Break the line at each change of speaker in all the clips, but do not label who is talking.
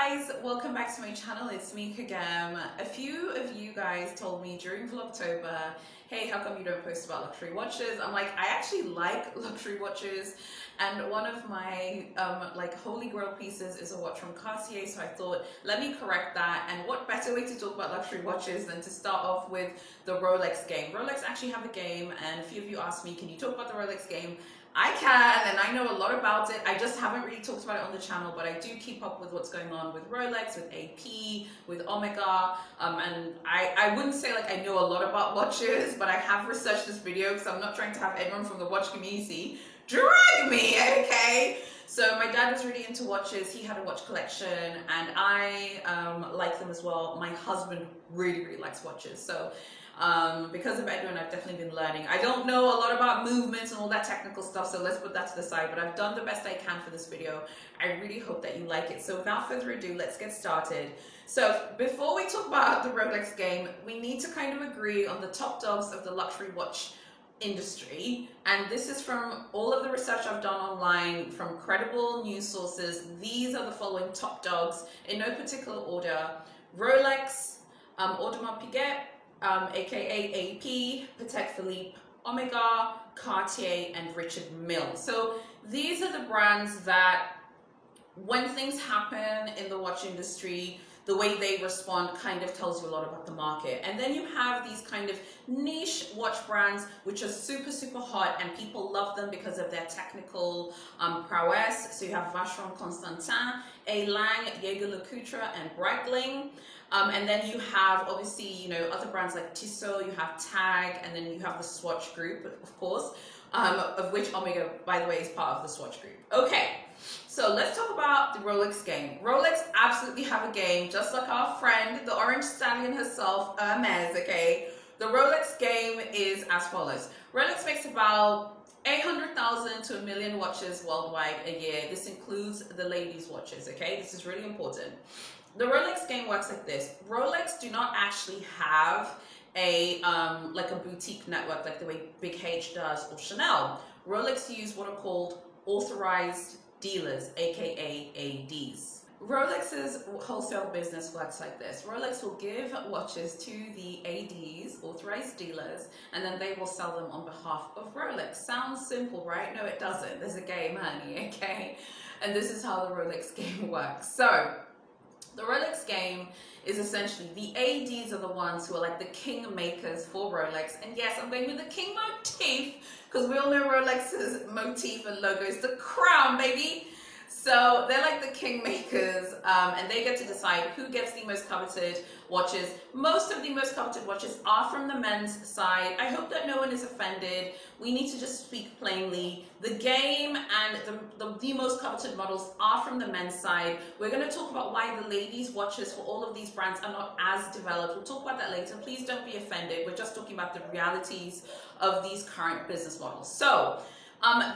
guys, welcome back to my channel. It's me Kagam. A few of you guys told me during Vlogtober, hey, how come you don't post about luxury watches? I'm like, I actually like luxury watches, and one of my like holy grail pieces is a watch from Cartier, so I thought, let me correct that. And what better way to talk about luxury watches than to start off with the Rolex game. Rolex actually have a game, and a few of you asked me, can you talk about the Rolex game? I can, and I know a lot about it. I just haven't really talked about it on the channel, but I do keep up with what's going on with Rolex, with AP, with Omega, and I wouldn't say like I know a lot about watches, but I have researched this video because I'm not trying to have everyone from the watch community drag me, okay? So my dad was really into watches. He had a watch collection, and I like them as well. My husband really likes watches, so because of Edwin, I've definitely been learning. I don't know a lot about movements and all that technical stuff, so let's put that to the side, but I've done the best I can for this video. I really hope that you like it. So without further ado, let's get started. So before we talk about the Rolex game, we need to kind of agree on the top dogs of the luxury watch industry, and this is from all of the research I've done online from credible news sources. These are the following top dogs in no particular order: Rolex, Audemars Piguet, aka AP, Patek Philippe, Omega, Cartier, and Richard Mille. So these are the brands that, when things happen in the watch industry, the way they respond kind of tells you a lot about the market. And then you have these kind of niche watch brands which are super hot, and people love them because of their technical prowess. So you have Vacheron Constantin, A. Lange, Jaeger-LeCoultre, and Breitling. And then you have, obviously, you know, other brands like Tissot, you have Tag, and then you have the Swatch Group, of course, of which Omega, by the way, is part of the Swatch Group. Okay, so let's talk about the Rolex game. Rolex absolutely have a game, just like our friend, the Orange Stallion herself, Hermes, okay? The Rolex game is as follows. Rolex makes about 800,000 to 1 million watches worldwide a year. This includes the ladies' watches, okay? This is really important. The Rolex game works like this. Rolex do not actually have a like a boutique network like the way Big H does or Chanel. Rolex use what are called authorized dealers, aka ADs. Rolex's wholesale business works like this. Rolex will give watches to the ADs, authorized dealers, and then they will sell them on behalf of Rolex. Sounds simple, right? No, it doesn't. There's a game, honey, okay? And this is how the Rolex game works. So the Rolex game is essentially the ADs are the ones who are like the king makers for Rolex. And yes, I'm going with the king motif because we all know Rolex's motif and logo is the crown, baby. So they're like the king makers, and they get to decide who gets the most coveted watches. Most of the most coveted watches are from the men's side. I hope that no one is offended. We need to just speak plainly. The game and the most coveted models are from the men's side. We're going to talk about why the ladies' watches for all of these brands are not as developed. We'll talk about that later. Please don't be offended. We're just talking about the realities of these current business models. So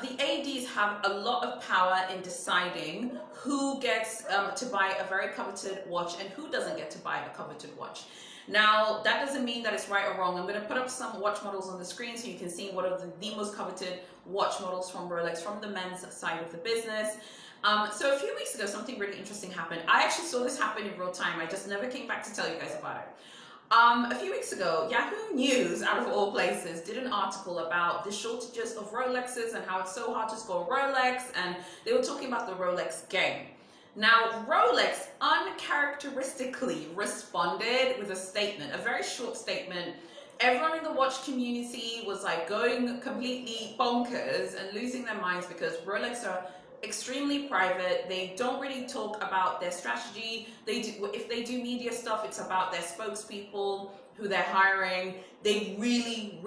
the ADs have a lot of power in deciding who gets to buy a very coveted watch and who doesn't get to buy a coveted watch. Now, that doesn't mean that it's right or wrong. I'm going to put up some watch models on the screen so you can see what are the most coveted watch models from Rolex, from the men's side of the business. So a few weeks ago, something really interesting happened. I actually saw this happen in real time. I just never came back to tell you guys about it. A few weeks ago, Yahoo News, out of all places, did an article about the shortages of Rolexes and how it's so hard to score Rolex, and they were talking about the Rolex game. Now, Rolex uncharacteristically responded with a statement, a very short statement. Everyone in the watch community was like going completely bonkers and losing their minds because Rolex are extremely private. They don't really talk about their strategy. They do, if they do media stuff, it's about their spokespeople who they're hiring. They really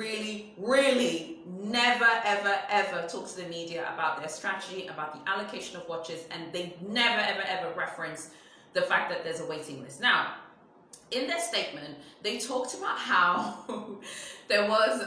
never ever talk to the media about their strategy, about the allocation of watches, and they never ever reference the fact that there's a waiting list. Now, in their statement, they talked about how there was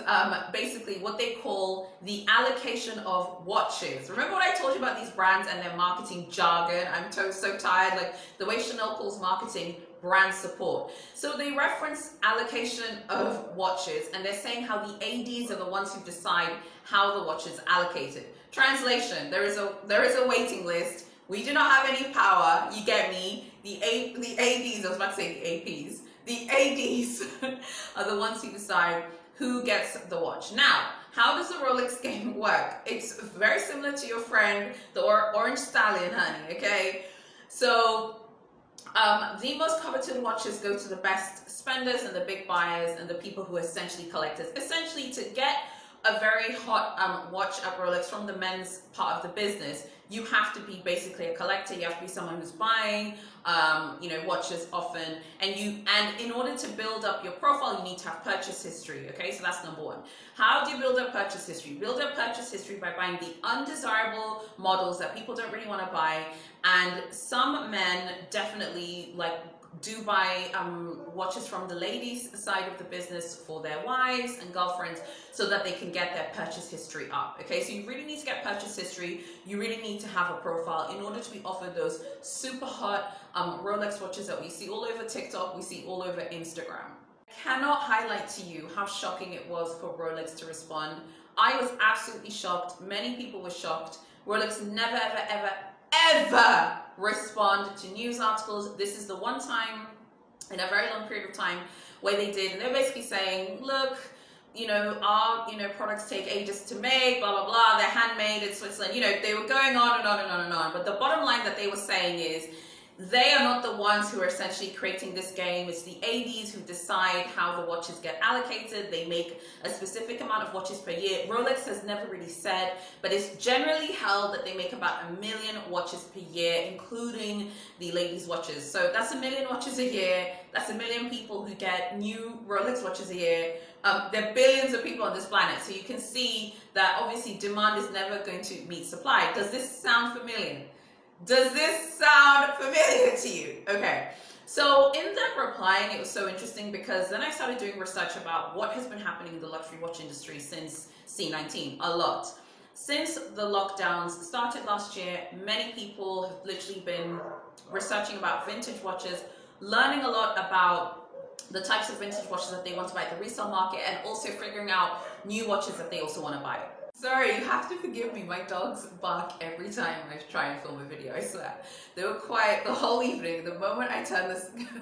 basically what they call the allocation of watches. Remember what I told you about these brands and their marketing jargon? I'm so tired. Like the way Chanel calls marketing brand support. So they reference allocation of watches, and they're saying how the ADs are the ones who decide how the watch is allocated. Translation: there is a waiting list. We do not have any power. You get me? the ADs, I was about to say the APs, the ADs are the ones who decide who gets the watch. Now, how does the Rolex game work? It's very similar to your friend, the Orange Stallion, honey, okay? So, the most coveted watches go to the best spenders and the big buyers and the people who are essentially collectors. Essentially, to get a very hot watch at Rolex from the men's part of the business, you have to be basically a collector. You have to be someone who's buying, watches often, and in order to build up your profile, you need to have purchase history. Okay, so that's number one. How do you build up purchase history? Build up purchase history by buying the undesirable models that people don't really want to buy, and some men definitely do buy watches from the ladies' side of the business for their wives and girlfriends so that they can get their purchase history up. Okay, so you really need to get purchase history. You really need to have a profile in order to be offered those super hot Rolex watches that we see all over TikTok, we see all over Instagram. I cannot highlight to you how shocking it was for Rolex to respond. I was absolutely shocked. Many people were shocked. Rolex never, ever, ever, ever respond to news articles. This is the one time in a very long period of time where they did, and they're basically saying, look, our products take ages to make, blah blah blah, they're handmade in Switzerland. They were going on and on and on and on, but the bottom line that they were saying is they are not the ones who are essentially creating this game. It's the ADs who decide how the watches get allocated. They make a specific amount of watches per year. Rolex has never really said, but it's generally held that they make about 1 million watches per year, including the ladies' watches. So that's 1 million watches a year. That's 1 million people who get new Rolex watches a year. There are billions of people on this planet. So you can see that obviously demand is never going to meet supply. Does this sound familiar? Does this sound familiar to you? Okay, so in them replying, it was so interesting because then I started doing research about what has been happening in the luxury watch industry since C19, a lot. Since the lockdowns started last year, many people have literally been researching about vintage watches, learning a lot about the types of vintage watches that they want to buy at the resale market, and also figuring out new watches that they also want to buy. Sorry, you have to forgive me. My dogs bark every time I try and film a video, I swear. They were quiet the whole evening. The moment I turn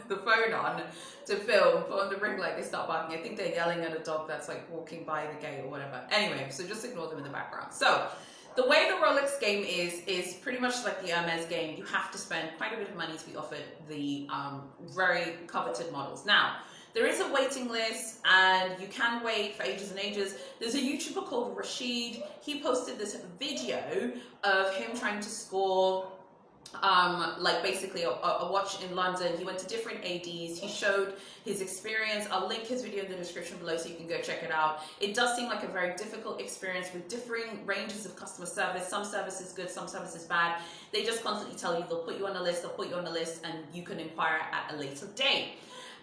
the phone on to film, put on the ring light, they start barking. I think they're yelling at a dog that's walking by the gate or whatever. Anyway, so just ignore them in the background. So, the way the Rolex game is pretty much like the Hermes game. You have to spend quite a bit of money to be offered the very coveted models. Now, there is a waiting list and you can wait for ages and ages. There's a YouTuber called Rashid. He posted this video of him trying to score basically a watch in London. He went to different ADs. He showed his experience. I'll link his video in the description below so you can go check it out. It does seem like a very difficult experience with differing ranges of customer service. Some service is good, some service is bad. They just constantly tell you, they'll put you on a list, and you can inquire at a later date.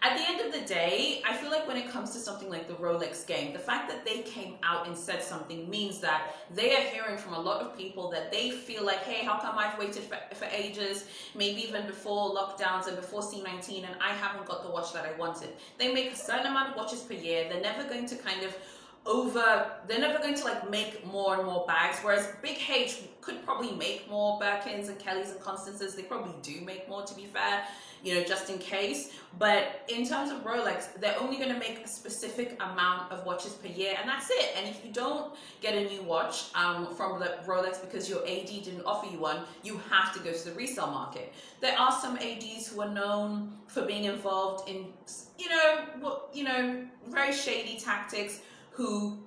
At the end of the day, I feel like when it comes to something like the Rolex game, the fact that they came out and said something means that they are hearing from a lot of people that they feel like, hey, how come I've waited for ages, maybe even before lockdowns and before C19, and I haven't got the watch that I wanted. They make a certain amount of watches per year. They're never going to they're never going to make more and more bags, whereas Big H could probably make more Birkins and Kellys and Constances. They probably do make more, to be fair, just in case. But in terms of Rolex, they're only going to make a specific amount of watches per year, and that's it. And if you don't get a new watch from the Rolex because your AD didn't offer you one, you have to go to the resale market. There are some ADs who are known for being involved in, very shady tactics, who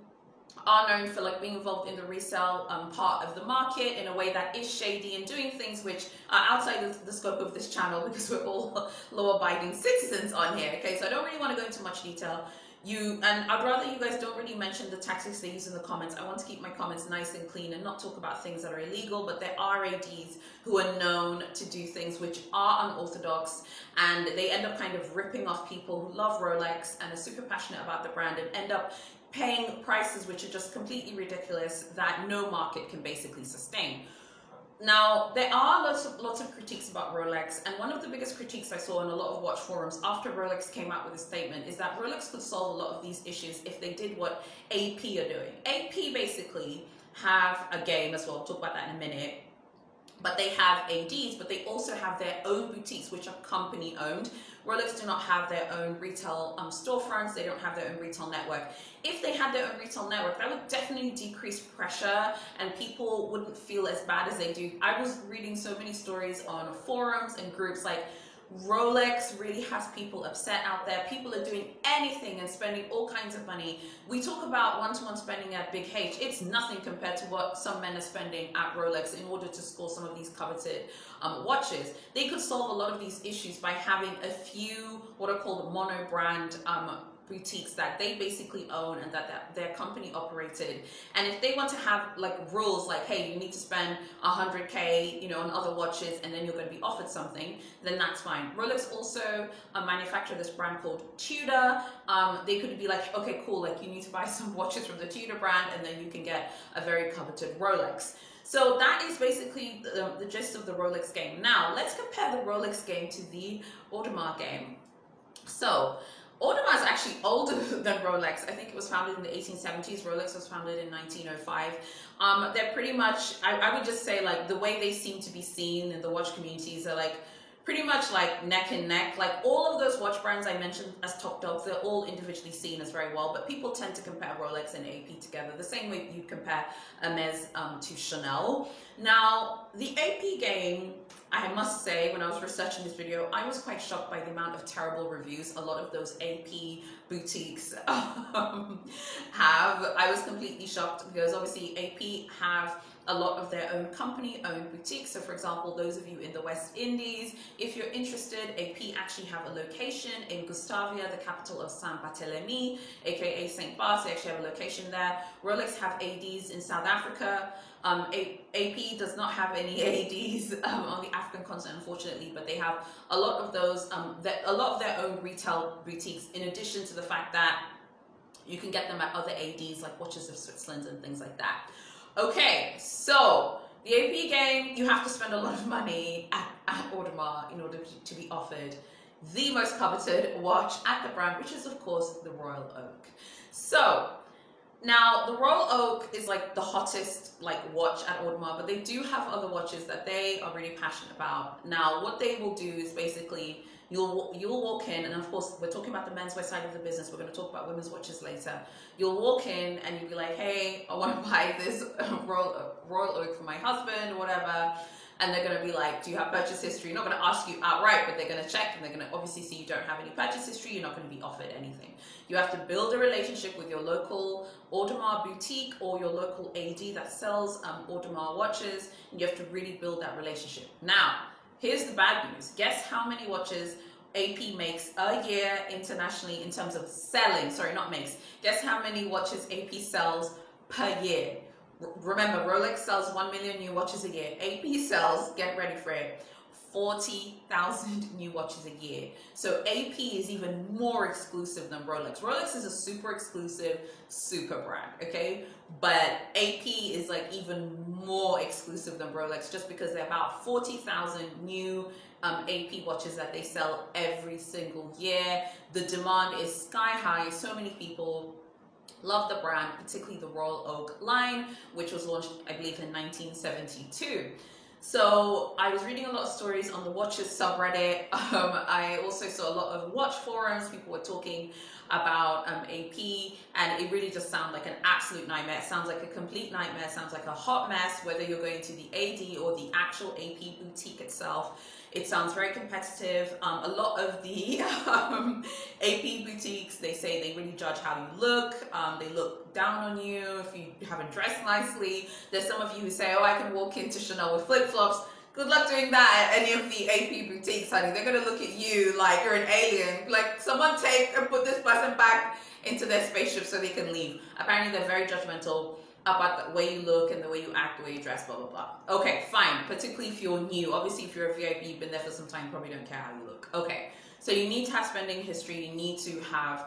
are known for being involved in the resale part of the market in a way that is shady and doing things which are outside of the scope of this channel, because we're all law-abiding citizens on here. Okay, so I don't really want to go into much detail. And I'd rather you guys don't really mention the tactics they use in the comments. I want to keep my comments nice and clean and not talk about things that are illegal, but there are ADs who are known to do things which are unorthodox, and they end up kind of ripping off people who love Rolex and are super passionate about the brand and end up paying prices which are just completely ridiculous that no market can basically sustain. Now, there are lots of critiques about Rolex, and one of the biggest critiques I saw in a lot of watch forums after Rolex came out with a statement is that Rolex could solve a lot of these issues if they did what AP are doing. AP basically have a game as well, I'll talk about that in a minute, but they have ADs, but they also have their own boutiques, which are company owned. Rolex do not have their own retail storefronts. They don't have their own retail network. If they had their own retail network, that would definitely decrease pressure and people wouldn't feel as bad as they do. I was reading so many stories on forums and groups like, Rolex really has people upset out there. People are doing anything and spending all kinds of money. We talk about one-to-one spending at Big H. It's nothing compared to what some men are spending at Rolex in order to score some of these coveted watches. They could solve a lot of these issues by having a few what are called mono brand boutiques that they basically own and that their company operated. And if they want to have like rules like, hey, you need to spend 100K, you know, on other watches and then you're going to be offered something, then that's fine. Rolex also manufacture this brand called Tudor. They could be like, okay, cool, like you need to buy some watches from the Tudor brand and then you can get a very coveted Rolex. So that is basically the gist of the Rolex game. Now, let's compare the Rolex game to the Audemars game. So, Audemars is actually older than Rolex. I think it was founded in the 1870s. Rolex was founded in 1905. They're pretty much, I would just say, like, the way they seem to be seen in the watch communities are like pretty much like neck and neck. Like all of those watch brands I mentioned as top dogs, they're all individually seen as very well, but people tend to compare Rolex and AP together the same way you compare Hermes to Chanel. Now, the AP game, I must say, when I was researching this video, I was quite shocked by the amount of terrible reviews a lot of those AP boutiques have. I was completely shocked because obviously AP have a lot of their own company-owned boutiques. So for example, those of you in the West Indies, if you're interested, AP actually have a location in Gustavia, the capital of Saint-Barthélemy, aka St. Barth. They actually have a location there. Rolex have ADs in South Africa. AP does not have any ADs on the African continent, unfortunately, but they have a lot of those, a lot of their own retail boutiques, in addition to the fact that you can get them at other ADs like Watches of Switzerland and things like that. Okay, so the AP game, you have to spend a lot of money at Audemars in order to be offered the most coveted watch at the brand, which is of course the Royal Oak. So now the Royal Oak is like the hottest like watch at Audemars, but they do have other watches that they are really passionate about. Now what they will do is basically you'll walk in, and of course we're talking about the menswear side of the business, we're going to talk about women's watches later. You'll walk in and you'll be like, hey, I want to buy this Royal Oak for my husband or whatever, and they're going to be like, do you have purchase history? Not going to ask you outright, but they're going to check and they're going to obviously see you don't have any purchase history. You're not going to be offered anything. You have to build a relationship with your local Audemars boutique or your local AD that sells Audemars watches, and you have to really build that relationship. Now, here's the bad news. Guess how many watches AP makes a year internationally in terms of selling? Sorry, not makes. Guess how many watches AP sells per year? Remember, Rolex sells 1 million new watches a year. AP sells, get ready for it, 40,000 new watches a year. So AP is even more exclusive than Rolex. Rolex is a super exclusive, super brand, okay? But AP is like even more exclusive than Rolex just because there are about 40,000 new AP watches that they sell every single year. The demand is sky high. So many people love the brand, particularly the Royal Oak line, which was launched, I believe, in 1972. So I was reading a lot of stories on the watches subreddit. I also saw a lot of watch forums. People were talking about AP, and it really just sounds like an absolute nightmare. It sounds like a complete nightmare. It sounds like a hot mess, whether you're going to the AD or the actual AP boutique itself. It sounds very competitive. A lot of the AP boutiques, they say they really judge how you look. They look down on you if you haven't dressed nicely. There's some of you who say, oh, I can walk into Chanel with flip-flops. Good luck doing that at any of the AP boutiques, honey. They're going to look at you like you're an alien. Like, someone take and put this person back into their spaceship so they can leave. Apparently, they're very judgmental about the way you look and the way you act, the way you dress, blah, blah, blah. Okay, fine. Particularly if you're new. Obviously, if you're a VIP, you've been there for some time, you probably don't care how you look. Okay, so you need to have spending history. You need to have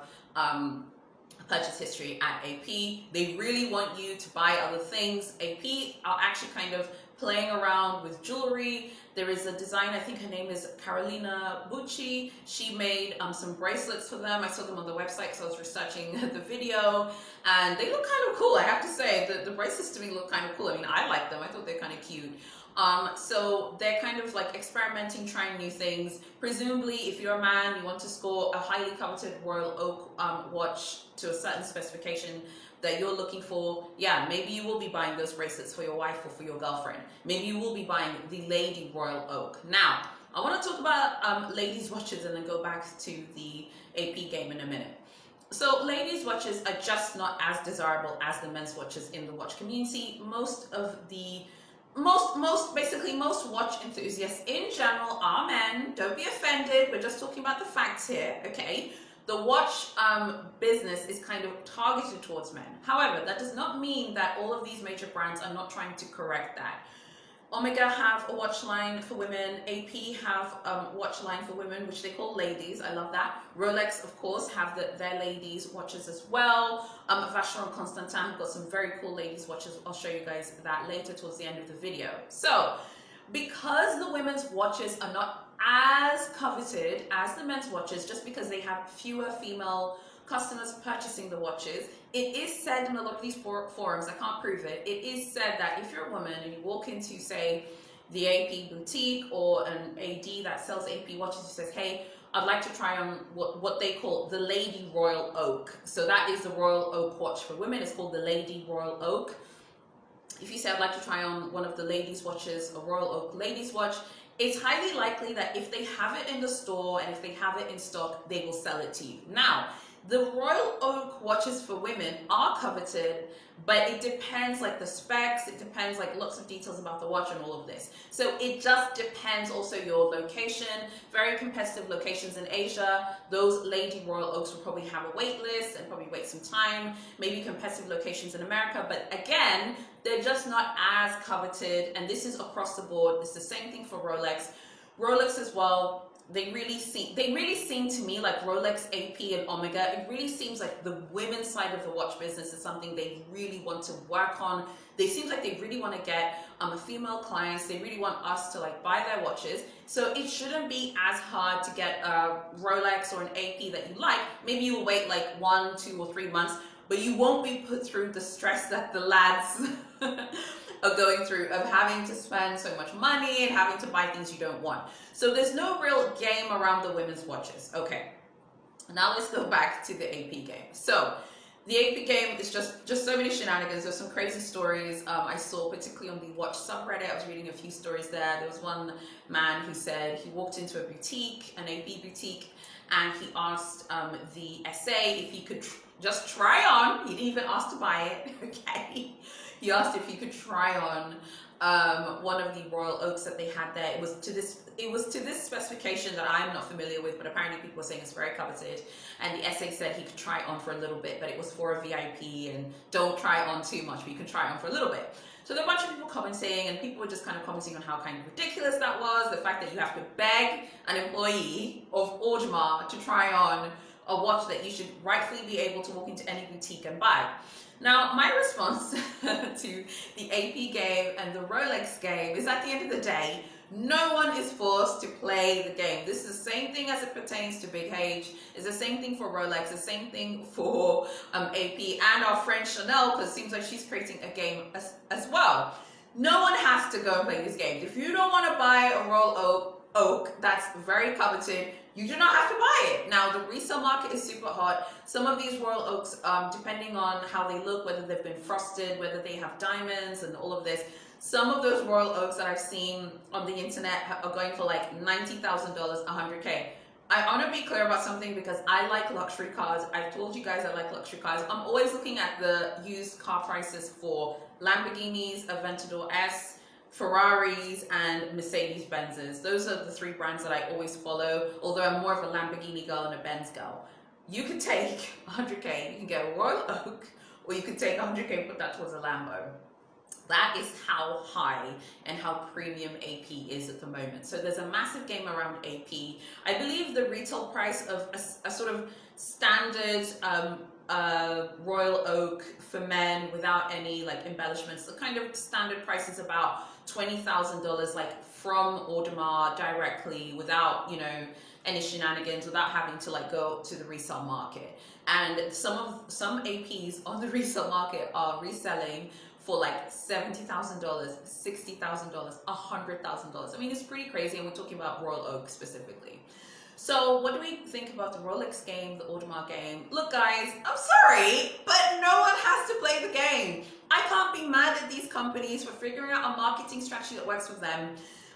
purchase history at AP. They really want you to buy other things. AP are actually kind of playing around with jewelry. There is a designer, I think her name is Carolina Bucci. She made some bracelets for them. I saw them on the website because I was researching the video, and they look kind of cool, I have to say. The bracelets to me look kind of cool. I mean, I like them. I thought they're kind of cute. So they're kind of like experimenting, trying new things. Presumably, if you're a man, you want to score a highly coveted Royal Oak watch to a certain specification that you're looking for, yeah, maybe you will be buying those bracelets for your wife or for your girlfriend. Maybe you will be buying the Lady Royal Oak. Now, I want to talk about ladies' watches and then go back to the AP game in a minute. So ladies' watches are just not as desirable as the men's watches in the watch community. Most watch enthusiasts in general are men. Don't be offended. We're just talking about the facts here, okay? The watch business is kind of targeted towards men. However, that does not mean that all of these major brands are not trying to correct that. Omega have a watch line for women. AP have a watch line for women, which they call ladies. I love that. Rolex, of course, have their ladies watches as well. Vacheron Constantin have got some very cool ladies watches. I'll show you guys that later towards the end of the video. So, because the women's watches are not as coveted as the men's watches, just because they have fewer female customers purchasing the watches, it is said in a lot of these forums, I can't prove it, it is said that if you're a woman and you walk into, say, the AP boutique or an AD that sells AP watches, who says, hey, I'd like to try on what they call the Lady Royal Oak. So that is the Royal Oak watch for women. It's called the Lady Royal Oak. If you say, I'd like to try on one of the ladies' watches, a Royal Oak ladies' watch, it's highly likely that if they have it in the store and if they have it in stock, they will sell it to you. Now, the Royal Oak watches for women are coveted, but it depends, like the specs, it depends, like lots of details about the watch and all of this. So it just depends also your location. Very competitive locations in Asia, those Lady Royal Oaks will probably have a wait list and probably wait some time. Maybe competitive locations in America, but again, they're just not as coveted, and this is across the board. It's the same thing for Rolex. Rolex as well. They really seem to me like Rolex, AP, and Omega. It really seems like the women's side of the watch business is something they really want to work on. They seem like they really want to get female clients. They really want us to like buy their watches. So it shouldn't be as hard to get a Rolex or an AP that you like. Maybe you'll wait like 1, 2, or 3 months, but you won't be put through the stress that the lads are going through of having to spend so much money and having to buy things you don't want. So there's no real game around the women's watches. Okay, now let's go back to the AP game. So the AP game is just so many shenanigans. There's some crazy stories I saw, particularly on the watch subreddit. I was reading a few stories there. There was one man who said he walked into a boutique, an AP boutique, and he asked the SA if he could just try on. He didn't even ask to buy it, okay? He asked if he could try on one of the Royal Oaks that they had there. It was to this specification that I'm not familiar with, but apparently people were saying it's very coveted. And the SA said he could try on for a little bit, but it was for a VIP and don't try on too much, but you can try on for a little bit. So there were a bunch of people commenting, and people were just kind of commenting on how kind of ridiculous that was, the fact that you have to beg an employee of Audemars to try on a watch that you should rightfully be able to walk into any boutique and buy. Now, my response to the AP game and the Rolex game is, at the end of the day, no one is forced to play the game. This is the same thing as it pertains to Big H. It's the same thing for Rolex, the same thing for AP and our friend Chanel, because it seems like she's creating a game as well. No one has to go and play these games. If you don't want to buy a Royal Oak that's very coveted, you do not have to buy it. Now, the resale market is super hot. Some of these Royal Oaks, depending on how they look, whether they've been frosted, whether they have diamonds and all of this, some of those Royal Oaks that I've seen on the internet are going for like $90,000, $100K. I want to be clear about something because I like luxury cars. I've told you guys I like luxury cars. I'm always looking at the used car prices for Lamborghinis, Aventador S, Ferraris, and Mercedes-Benzes. Those are the three brands that I always follow, although I'm more of a Lamborghini girl and a Benz girl. You could take 100K, you can get a Royal Oak, or you could take 100K and put that towards a Lambo. That is how high and how premium AP is at the moment. So there's a massive game around AP. I believe the retail price of a sort of standard Royal Oak for men without any like embellishments, the kind of standard price is about $20,000, like from Audemars directly, without, you know, any shenanigans, without having to like go to the resale market. And some APs on the resale market are reselling for like $70,000, $60,000, $100,000. I mean, it's pretty crazy, and we're talking about Royal Oak specifically. So what do we think about the Rolex game, the Audemars game? Look guys, I'm sorry, but no one has to play the game. I can't be mad at these companies for figuring out a marketing strategy that works for them.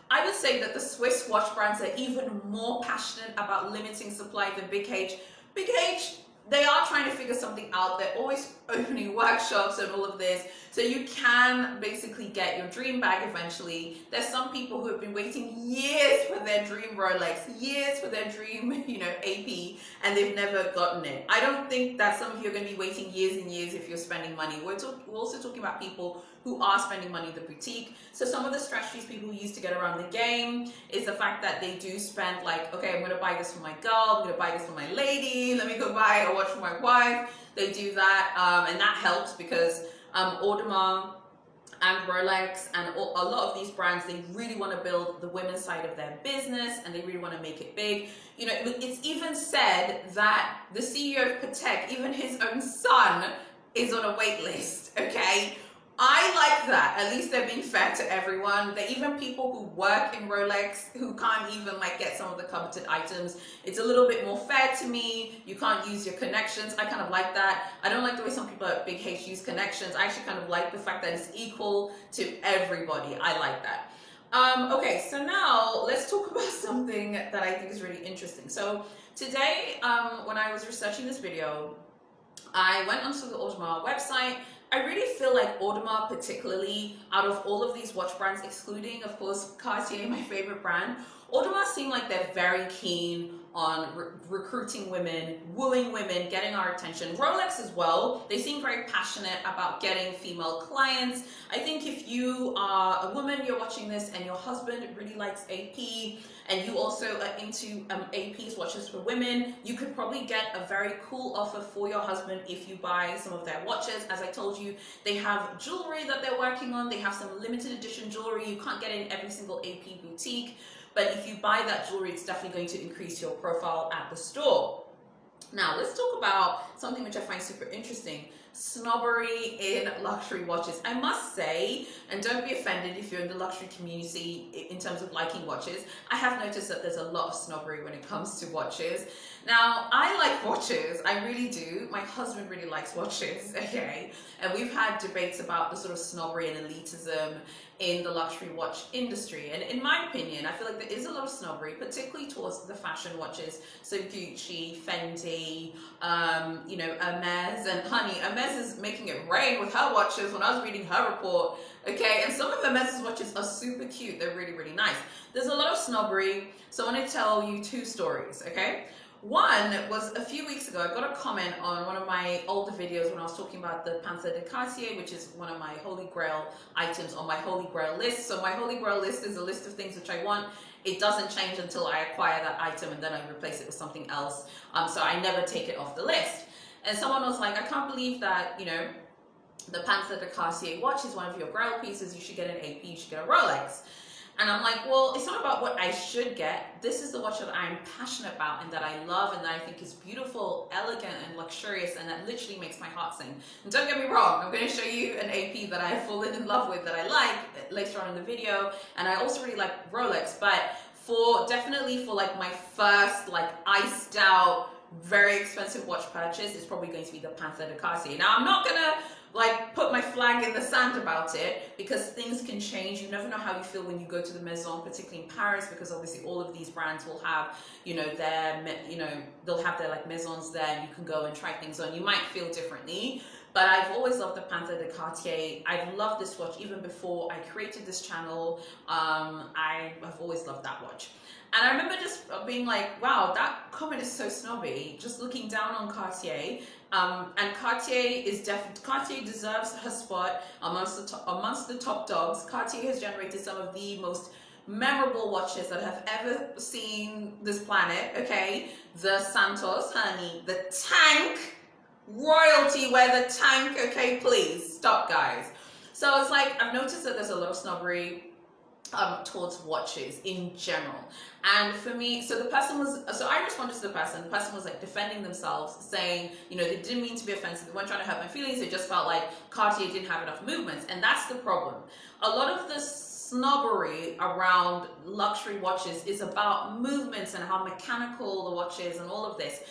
I would say that the Swiss watch brands are even more passionate about limiting supply than Big H. Big H, they are trying to figure something out. They're always opening workshops and all of this. So you can basically get your dream bag eventually. There's some people who have been waiting years for their dream Rolex, years for their dream, AP, and they've never gotten it. I don't think that some of you are going to be waiting years and years if you're spending money. We're also talking about people who are spending money in the boutique. So some of the strategies people use to get around the game is the fact that they do spend like, okay, I'm going to buy this for my girl, I'm going to buy this for my lady, let me go buy a watch for my wife. They do that, and that helps because Audemars and Rolex and a lot of these brands, they really want to build the women's side of their business, and they really want to make it big. It's even said that the CEO of Patek, even his own son, is on a wait list, okay? I like that. At least they're being fair to everyone. There are even people who work in Rolex who can't even get some of the coveted items. It's a little bit more fair to me. You can't use your connections. I kind of like that. I don't like the way some people at Big H use connections. I actually kind of like the fact that it's equal to everybody. I like that. Okay, so now let's talk about something that I think is really interesting. So today, when I was researching this video, I went onto the Audemars website. I really feel like Audemars, particularly out of all of these watch brands, excluding, of course, Cartier, my favorite brand, Audemars seem like they're very keen on recruiting women, wooing women, getting our attention. Rolex as well, they seem very passionate about getting female clients. I think if you are a woman, you're watching this, and your husband really likes AP, and you also are into AP's watches for women, you could probably get a very cool offer for your husband if you buy some of their watches. As I told you, they have jewelry that they're working on. They have some limited edition jewelry you can't get in every single AP boutique. But if you buy that jewelry, it's definitely going to increase your profile at the store. Now, let's talk about something which I find super interesting. Snobbery in luxury watches. I must say, and don't be offended if you're in the luxury community in terms of liking watches, I have noticed that there's a lot of snobbery when it comes to watches. Now, I like watches, I really do. My husband really likes watches, okay? And we've had debates about the sort of snobbery and elitism in the luxury watch industry. And in my opinion, I feel like there is a lot of snobbery, particularly towards the fashion watches. So Gucci, Fendi, Hermes, and honey, Hermes is making it rain with her watches when I was reading her report, okay? And some of Hermes's watches are super cute. They're really, really nice. There's a lot of snobbery, so I want to tell you two stories, okay? One was a few weeks ago, I got a comment on one of my older videos when I was talking about the Panthère de Cartier, which is one of my holy grail items on my holy grail list. So my holy grail list is a list of things which I want. It doesn't change until I acquire that item, and then I replace it with something else. So I never take it off the list. And someone was like, I can't believe that, the Panthère de Cartier watch is one of your grail pieces. You should get an AP, you should get a Rolex. And I'm like, well, it's not about what I should get. This is the watch that I'm passionate about and that I love and that I think is beautiful, elegant, and luxurious, and that literally makes my heart sing. And don't get me wrong, I'm going to show you an AP that I've fallen in love with that I like later on in the video. And I also really like Rolex, but definitely for my first iced out, very expensive watch purchase, it's probably going to be the Panthère de Cartier. Now, I'm not going to put my flag in the sand about it, because things can change. You never know how you feel when you go to the Maison, particularly in Paris, because obviously all of these brands will have, they'll have their Maisons there, and you can go and try things on. You might feel differently, but I've always loved the Panthère de Cartier. I've loved this watch even before I created this channel. I've always loved that watch. And I remember just being like, wow, that comment is so snobby, just looking down on Cartier. And Cartier deserves her spot amongst the top dogs. Cartier has generated some of the most memorable watches that have ever seen this planet, okay? The Santos, honey, the Tank, royalty, wear the Tank, okay? Please, stop, guys. So it's I've noticed that there's a lot of snobbery towards watches in general. And for me, so I responded to the person was like defending themselves, saying, you know, they didn't mean to be offensive, they weren't trying to hurt my feelings, they just felt like Cartier didn't have enough movements. And that's the problem. A lot of the snobbery around luxury watches is about movements and how mechanical the watch is and all of this.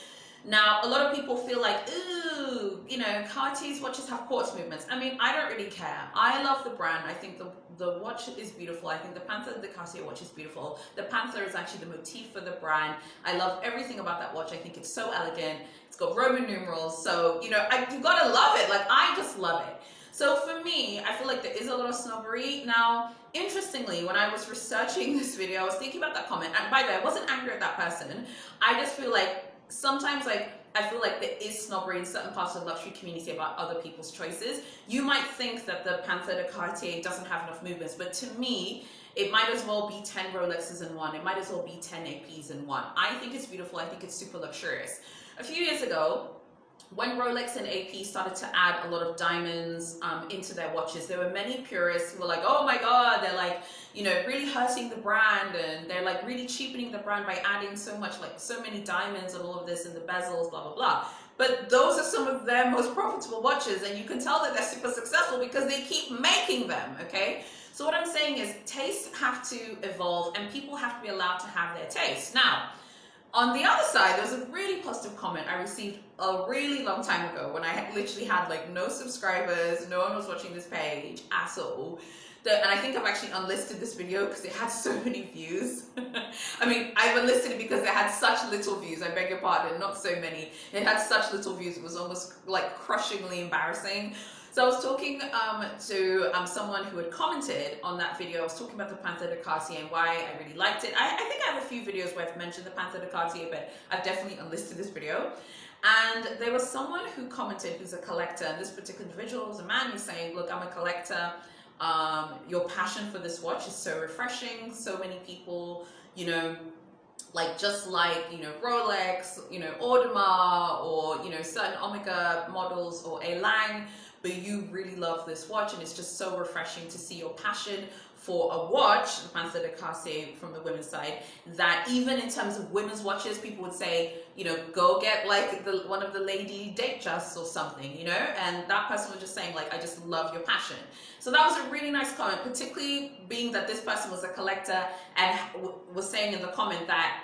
Now, a lot of people feel like, ooh, you know, Cartier's watches have quartz movements. I mean, I don't really care. I love the brand. I think the watch is beautiful. I think the Panther, the Cartier watch is beautiful. The Panther is actually the motif for the brand. I love everything about that watch. I think it's so elegant. It's got Roman numerals. So, you know, you gotta love it. Like, I just love it. So for me, I feel like there is a lot of snobbery. Now, interestingly, when I was researching this video, I was thinking about that comment. And by the way, I wasn't angry at that person. I just feel like sometimes, like, I feel like there is snobbery in certain parts of the luxury community about other people's choices. You might think that the Panther de Cartier doesn't have enough movements, but to me, it might as well be 10 Rolexes in one. It might as well be 10 APs in one. I think it's beautiful. I think it's super luxurious. A few years ago, when Rolex and AP started to add a lot of diamonds into their watches, there were many purists who were like, oh my God, they're like, you know, really hurting the brand, and they're like really cheapening the brand by adding so much, like so many diamonds and all of this in the bezels, blah, blah, blah. But those are some of their most profitable watches, and you can tell that they're super successful because they keep making them, okay? So what I'm saying is tastes have to evolve and people have to be allowed to have their taste. Now, on the other side, there was a really positive comment I received a really long time ago when I literally had like no subscribers, no one was watching this page at all. And I think I've actually unlisted this video because it had so many views. I mean, I've unlisted it because it had such little views. I beg your pardon, not so many. It had such little views, it was almost like crushingly embarrassing. So I was talking to someone who had commented on that video. I was talking about the Panther de Cartier and why I really liked it. I think I have a few videos where I've mentioned the Panther de Cartier, but I've definitely unlisted this video. And there was someone who commented who's a collector, and this particular individual was a man who's saying, look, I'm a collector. Your passion for this watch is so refreshing. So many people, you know, like just like, you know, Rolex, you know, Audemars, or, you know, certain Omega models or A. Lange, but you really love this watch, and it's just so refreshing to see your passion for a watch, the Panther de Cartier from the women's side, that even in terms of women's watches, people would say, you know, go get like one of the Lady Datejust or something, you know, and that person was just saying like, I just love your passion. So that was a really nice comment, particularly being that this person was a collector and was saying in the comment that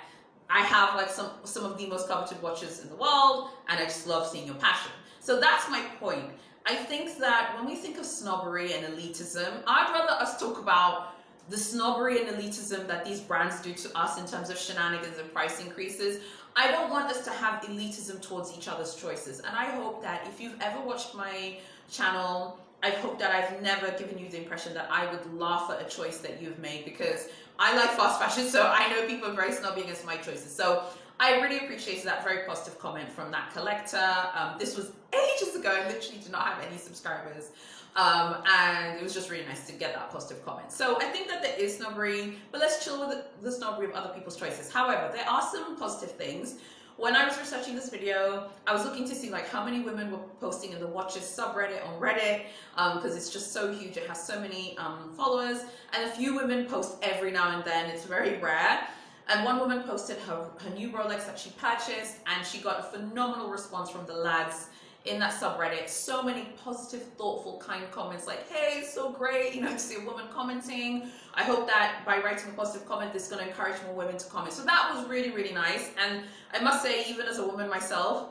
I have like some of the most coveted watches in the world, and I just love seeing your passion. So that's my point. I think that when we think of snobbery and elitism, I'd rather us talk about the snobbery and elitism that these brands do to us in terms of shenanigans and price increases. I don't want us to have elitism towards each other's choices. And I hope that if you've ever watched my channel, I hope that I've never given you the impression that I would laugh at a choice that you've made, because I like fast fashion, so I know people are very snobby against my choices. So I really appreciated that very positive comment from that collector. This was ages ago. I literally did not have any subscribers. And it was just really nice to get that positive comment. So I think that there is snobbery, but let's chill with the snobbery of other people's choices. However, there are some positive things. When I was researching this video, I was looking to see like how many women were posting in the watches subreddit on Reddit, because it's just so huge. It has so many followers, and a few women post every now and then. It's very rare. And one woman posted her new Rolex that she purchased, and she got a phenomenal response from the lads in that subreddit. So many positive, thoughtful, kind comments like, hey, so great, you know, to see a woman commenting. I hope that by writing a positive comment, this is going to encourage more women to comment. So that was really, really nice. And I must say, even as a woman myself,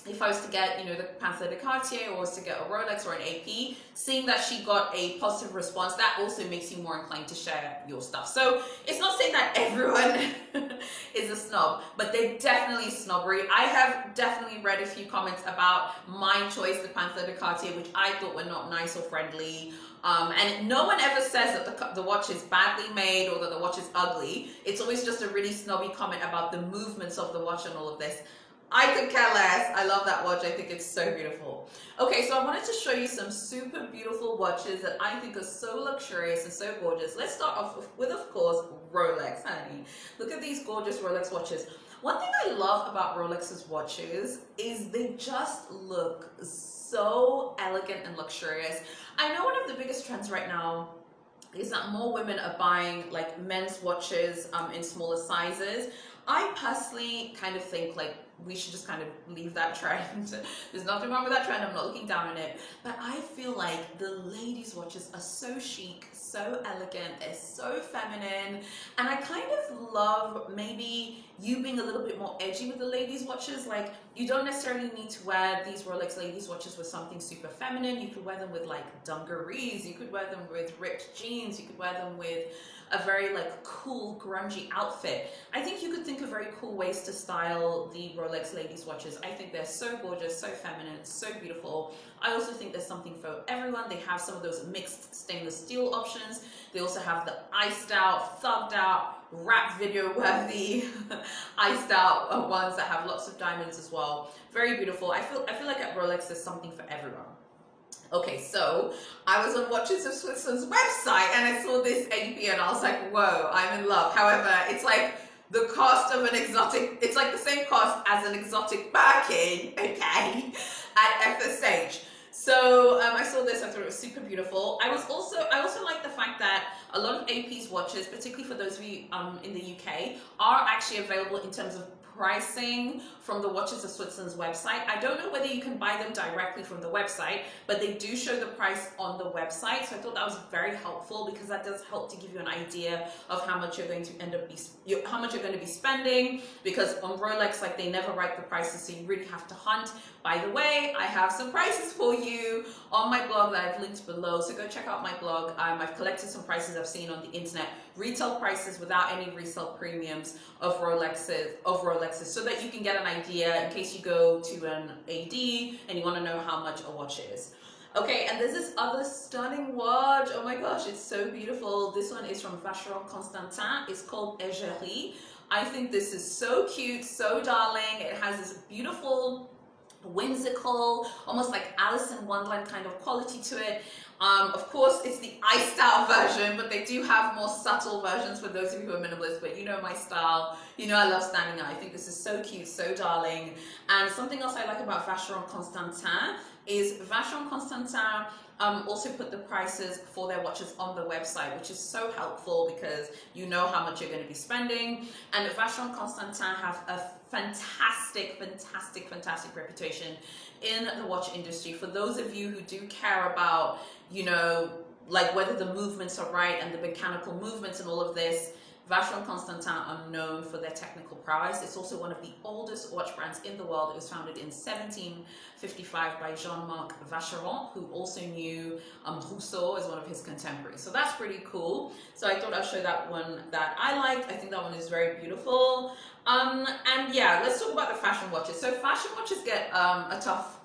if I was to get, you know, the Panther de Cartier, or was to get a Rolex or an AP, seeing that she got a positive response, that also makes you more inclined to share your stuff. So it's not saying that everyone is a snob, but they're definitely snobbery. I have definitely read a few comments about my choice, the Panther de Cartier, which I thought were not nice or friendly. And no one ever says that the watch is badly made or that the watch is ugly. It's always just a really snobby comment about the movements of the watch and all of this. I could care less. I love that watch. I think it's so beautiful. Okay, so I wanted to show you some super beautiful watches that I think are so luxurious and so gorgeous. Let's start off with, of course, Rolex, honey. Look at these gorgeous Rolex watches. One thing I love about Rolex's watches is they just look so elegant and luxurious. I know one of the biggest trends right now is that more women are buying like men's watches in smaller sizes. I personally kind of think like we should just kind of leave that trend. There's nothing wrong with that trend. I'm not looking down on it. But I feel like the ladies' watches are so chic, so elegant, they're so feminine. And I kind of love maybe you being a little bit more edgy with the ladies' watches. Like, you don't necessarily need to wear these Rolex ladies' watches with something super feminine. You could wear them with like dungarees. You could wear them with ripped jeans. You could wear them with a very like cool grungy outfit. I think you could think of very cool ways to style the Rolex ladies watches. I think they're so gorgeous, so feminine, so beautiful. I also think there's something for everyone. They have some of those mixed stainless steel options. They also have the iced out, thugged out, rap video worthy iced out ones that have lots of diamonds as well. Very beautiful. I feel like at Rolex there's something for everyone. Okay, so I was on Watches of Switzerland's website and I saw this AP and I was like, whoa, I'm in love. However, it's like the cost of an exotic, it's like the same cost as an exotic Birkin, okay, at FSH. So I saw this, I thought it was super beautiful. I also like the fact that a lot of AP's watches, particularly for those of you in the UK, are actually available in terms of pricing from the Watches of Switzerland's website. I don't know whether you can buy them directly from the website, but they do show the price on the website. So I thought that was very helpful because that does help to give you an idea of how much you're going to end up how much you're going to be spending. Because on Rolex, like, they never write the prices, so you really have to hunt. By the way, I have some prices for you on my blog that I've linked below. So go check out my blog. I've collected some prices I've seen on the internet, retail prices without any resale premiums of Rolexes, so that you can get an idea in case you go to an AD and you want to know how much a watch is. Okay, and there's this other stunning watch. Oh my gosh, it's so beautiful. This one is from Vacheron Constantin. It's called Égérie. I think this is so cute, so darling. It has this beautiful, whimsical, almost like Alice in Wonderland kind of quality to it. Of course, it's the iced out version, but they do have more subtle versions for those of you who are minimalist, but you know my style. You know I love standing out. I think this is so cute, so darling. And something else I like about Vacheron Constantin is Vacheron Constantin also put the prices for their watches on the website, which is so helpful because you know how much you're going to be spending. And Vacheron Constantin have a fantastic reputation in the watch industry. For those of you who do care about, you know, like whether the movements are right and the mechanical movements and all of this, Vacheron Constantin are known for their technical prowess. It's also one of the oldest watch brands in the world. It was founded in 1755 by Jean-Marc Vacheron, who also knew Rousseau as one of his contemporaries. So that's pretty cool. So I thought I'd show that one that I liked. I think that one is very beautiful. And yeah, let's talk about the fashion watches. So fashion watches get a tough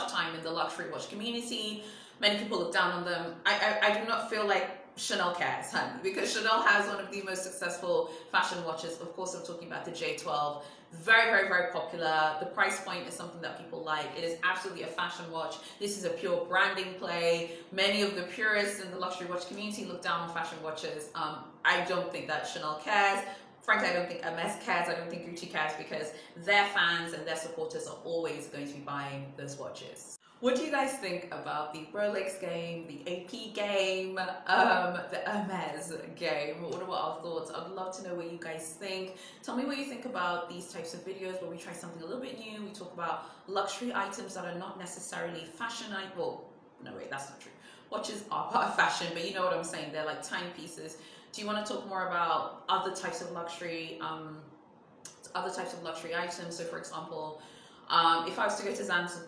time in the luxury watch community. Many people look down on them. I do not feel like Chanel cares, honey, because Chanel has one of the most successful fashion watches. Of course, I'm talking about the J12. Very popular. The price point is something that people like. It is absolutely a fashion watch. This is a pure branding play. Many of the purists in the luxury watch community look down on fashion watches. I don't think that Chanel cares. Frankly, I don't think Hermes cares. I don't think Gucci cares, because their fans and their supporters are always going to be buying those watches. What do you guys think about the Rolex game, the AP game, the Hermes game? What are our thoughts? I'd love to know what you guys think. Tell me what you think about these types of videos where we try something a little bit new. We talk about luxury items that are not necessarily fashion items. Well, no, wait, that's not true. Watches are part of fashion, but you know what I'm saying. They're like timepieces. Do you want to talk more about other types of luxury items? So, for example, if I was to go to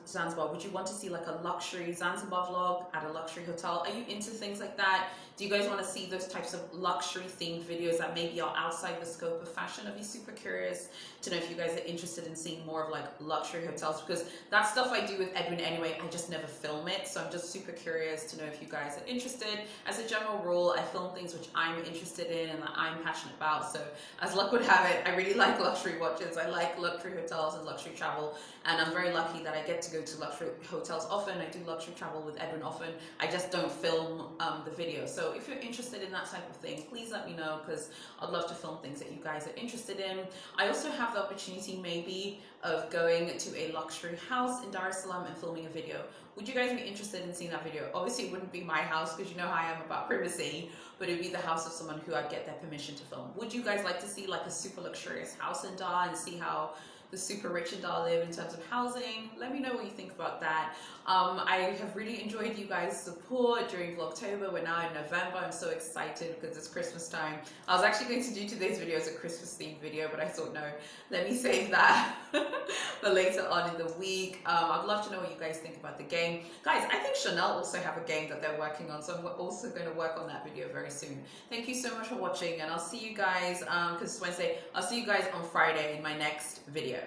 Zanzibar, would you want to see like a luxury Zanzibar vlog at a luxury hotel? Are you into things like that? Do you guys want to see those types of luxury themed videos that maybe are outside the scope of fashion? I'd be super curious to know if you guys are interested in seeing more of like luxury hotels, because that's stuff I do with Edwin anyway. I just never film it. So I'm just super curious to know if you guys are interested. As a general rule, I film things which I'm interested in and that I'm passionate about. So as luck would have it, I really like luxury watches. I like luxury hotels and luxury travel. and I'm very lucky that I get to go to luxury hotels often. I do luxury travel with Edwin often. I just don't film the video. So if you're interested in that type of thing, please let me know, because I'd love to film things that you guys are interested in. I also have the opportunity maybe of going to a luxury house in Dar es Salaam and filming a video. Would you guys be interested in seeing that video? Obviously it wouldn't be my house, because you know how I am about privacy, but it'd be the house of someone who I'd get their permission to film. Would you guys like to see like a super luxurious house in Dar and see how the super rich in Dar live in terms of housing? Let me know what you think about that. I have really enjoyed you guys' support during Vlogtober. We're now in November. I'm so excited because it's Christmas time. I was actually going to do today's video as a Christmas themed video, but I thought, no, let me save that for later on in the week. I'd love to know what you guys think about the game. Guys, I think Chanel also have a game that they're working on, so I'm also going to work on that video very soon. Thank you so much for watching, and I'll see you guys, because it's Wednesday, I'll see you guys on Friday in my next video.